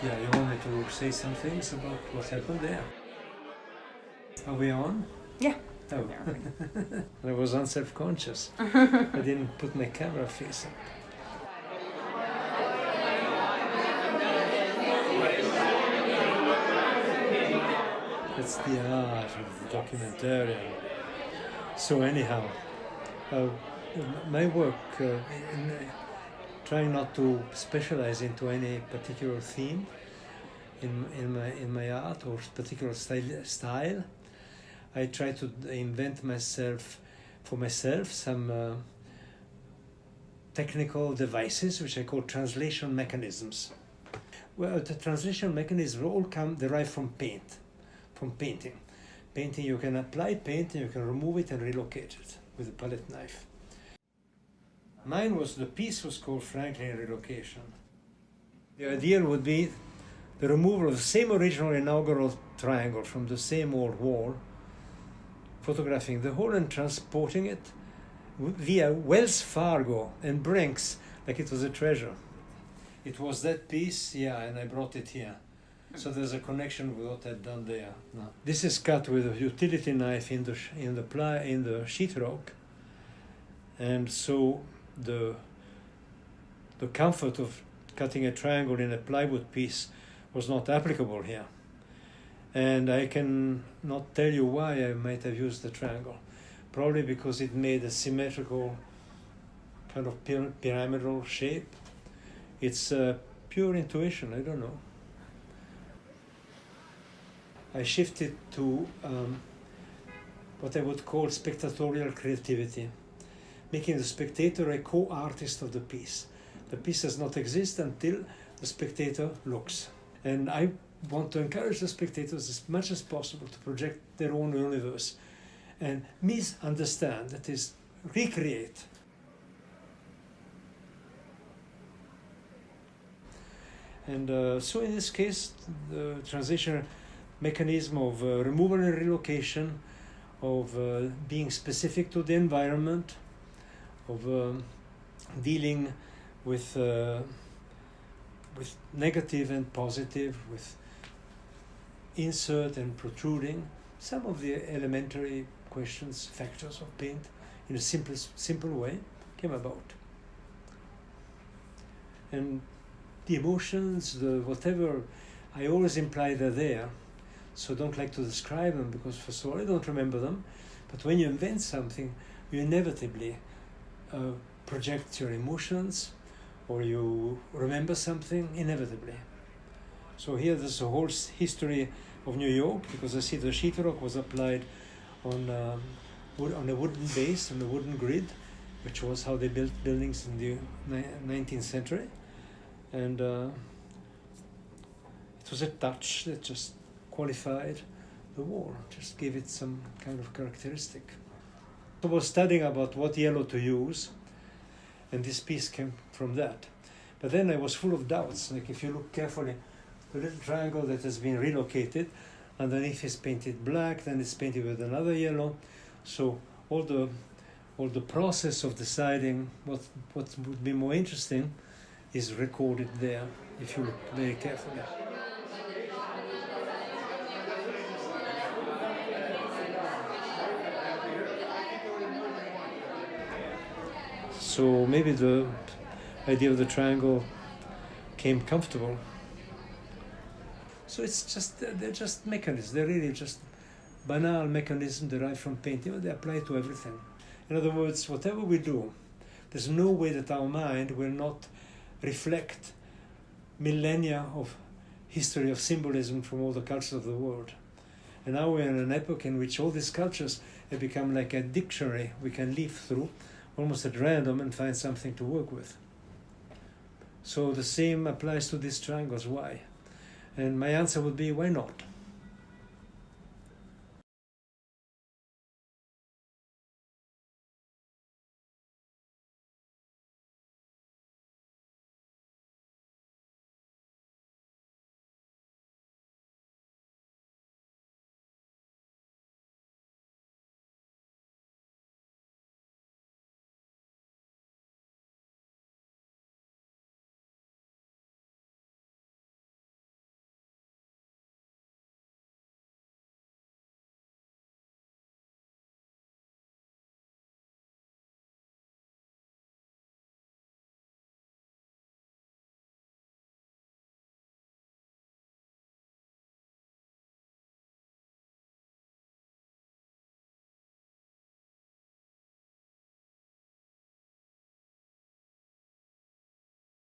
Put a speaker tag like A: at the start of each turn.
A: Yeah, you want me to say some things about what happened there? Are we on?
B: Yeah.
A: Oh. I was unself-conscious. I didn't put my camera face up. That's the art of the documentarian. So anyhow, my work, trying not to specialize into any particular theme in my art or particular style, I try to invent for myself some technical devices which I call translation mechanisms. Well, the translation mechanisms all derive from painting. Painting, you can apply paint and you can remove it and relocate it with a palette knife. The piece was called Franklin Relocation. The idea would be the removal of the same original inaugural triangle from the same old wall, photographing the whole and transporting it via Wells Fargo and Brinks like it was a treasure. It was that piece, yeah, and I brought it here. So there's a connection with what I'd done there. No. This is cut with a utility knife in the sheetrock, and so the comfort of cutting a triangle in a plywood piece was not applicable here. And I can not tell you why I might have used the triangle. Probably because it made a symmetrical kind of pyramidal shape. It's pure intuition, I don't know. I shifted to what I would call spectatorial creativity, making the spectator a co-artist of the piece. The piece does not exist until the spectator looks. And I want to encourage the spectators as much as possible to project their own universe and misunderstand, that is, recreate. And so in this case, the translation mechanism of removal and relocation, of being specific to the environment, of dealing with negative and positive, with insert and protruding, some of the elementary questions, factors of paint, in a simple way, came about. And the emotions, the whatever, I always imply they're there. So I don't like to describe them because, first of all, I don't remember them. But when you invent something, you inevitably project your emotions, or you remember something inevitably. So here there's a whole history of New York, because I see the sheetrock was applied on a wooden base, on a wooden grid, which was how they built buildings in the 19th century. And it was a touch that just qualified the wall, just gave it some kind of characteristic. I was studying about what yellow to use, and this piece came from that. But then I was full of doubts. Like, if you look carefully, the little triangle that has been relocated, underneath is painted black, then it's painted with another yellow. So all the process of deciding what would be more interesting is recorded there, if you look very carefully. So maybe the idea of the triangle came comfortable. So they're just mechanisms. They're really just banal mechanisms derived from painting. They apply to everything. In other words, whatever we do, there's no way that our mind will not reflect millennia of history of symbolism from all the cultures of the world. And now we're in an epoch in which all these cultures have become like a dictionary we can leaf through almost at random and find something to work with. So the same applies to these triangles. Why? And my answer would be, why not?